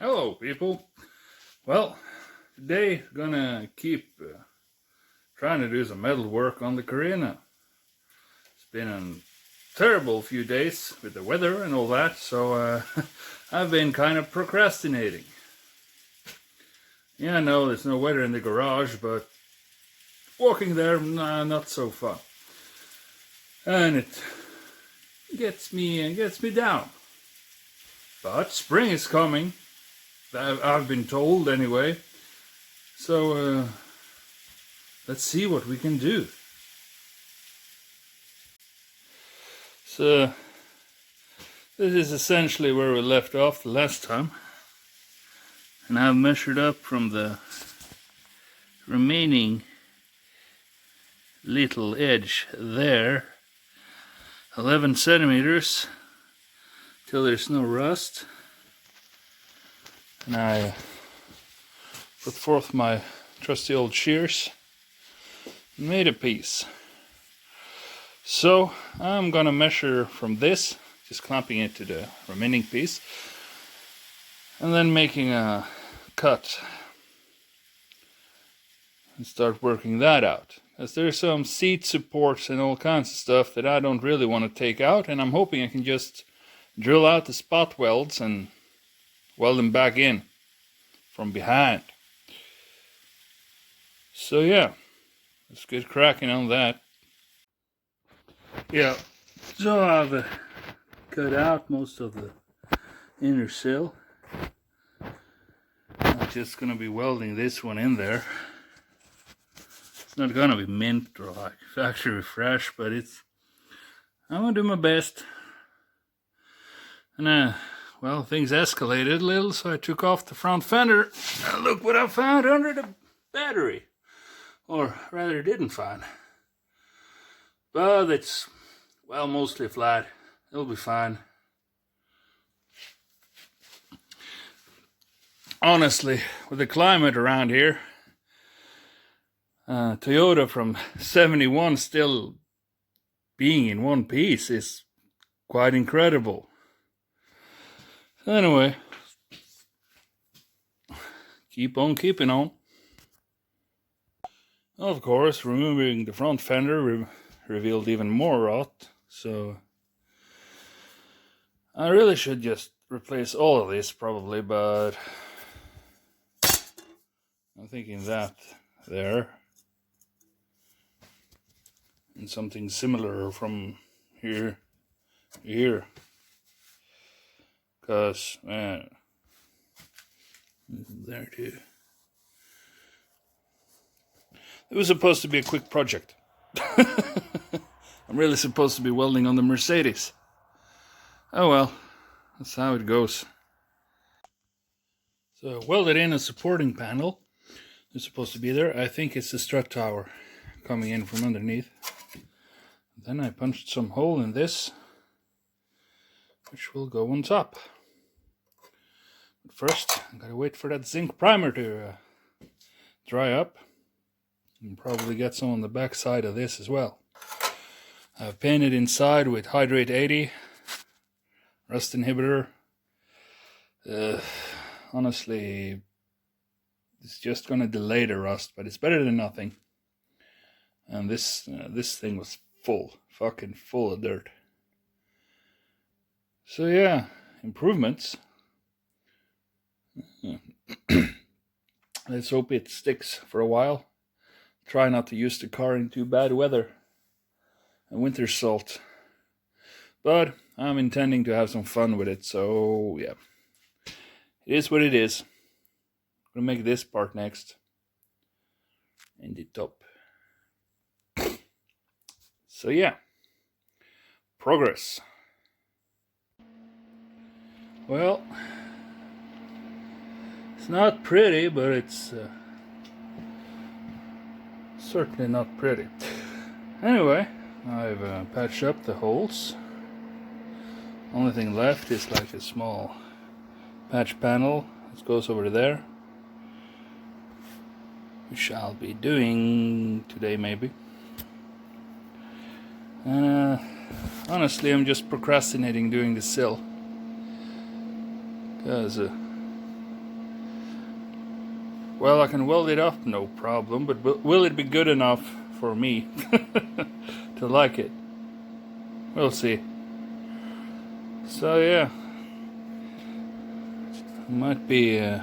Hello people. Well, today gonna keep trying to do some metal work on the Carina. It's been a terrible few days with the weather and all that, so I've been kind of procrastinating. Yeah, I know there's no weather in the garage, but walking there, nah, not so fun. And it gets me down. But spring is coming. I've been told anyway. So let's see what we can do. So this is essentially where we left off the last time. And I've measured up from the remaining little edge there 11 centimeters till there's no rust. And I put forth my trusty old shears and made a piece. So I'm gonna measure from this, just clamping it to the remaining piece, and then making a cut and start working that out. As there's some seat supports and all kinds of stuff that I don't really want to take out, and I'm hoping I can just drill out the spot welds and weld them back in from behind. So yeah, let's get cracking on that. Yeah, so I've cut out most of the inner sill. I'm just gonna be welding this one in there. It's not gonna be mint or like factory fresh, but I'm gonna do my best. And well, things escalated a little, so I took off the front fender, and look what I found under the battery. Or rather, didn't find. But it's, well, mostly flat. It'll be fine. Honestly, with the climate around here, Toyota from 71 still being in one piece is quite incredible. Anyway, keep on keeping on. Of course, removing the front fender revealed even more rot, so I really should just replace all of this probably, but I'm thinking that there, and something similar from here to here. Because, man, there too. It was supposed to be a quick project. I'm really supposed to be welding on the Mercedes. Oh well, that's how it goes. So I welded in a supporting panel. It's supposed to be there. I think it's the strut tower coming in from underneath. Then I punched some hole in this, which will go on top. But first, I gotta wait for that zinc primer to dry up, and probably get some on the back side of this as well. I've painted inside with Hydrate 80, rust inhibitor. Honestly, it's just gonna delay the rust, but it's better than nothing. And this thing was fucking full of dirt. So yeah, improvements. Let's hope it sticks for a while. Try not to use the car in too bad weather and winter salt. But I'm intending to have some fun with it, so yeah. It is what it is. I'm gonna make this part next. And the top. So yeah. Progress. Well, it's not pretty, but it's certainly not pretty. Anyway, I've patched up the holes. Only thing left is like a small patch panel that goes over there, which I'll be doing today maybe. And honestly, I'm just procrastinating doing the sill, because Well, I can weld it up, no problem, but will it be good enough for me to like it? We'll see. So yeah, I might be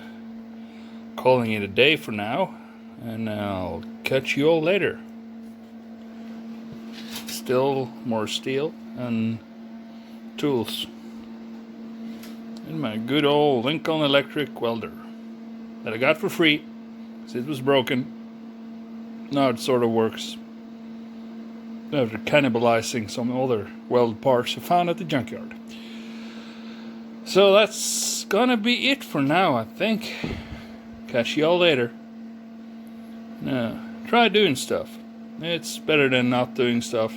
calling it a day for now, and I'll catch you all later. Still more steel and tools in my good old Lincoln electric welder that I got for free because it was broken. Now it sort of works after cannibalizing some other weld parts I found at the junkyard. So that's gonna be it for now, I think. Catch y'all later. Now, try doing stuff. It's better than not doing stuff.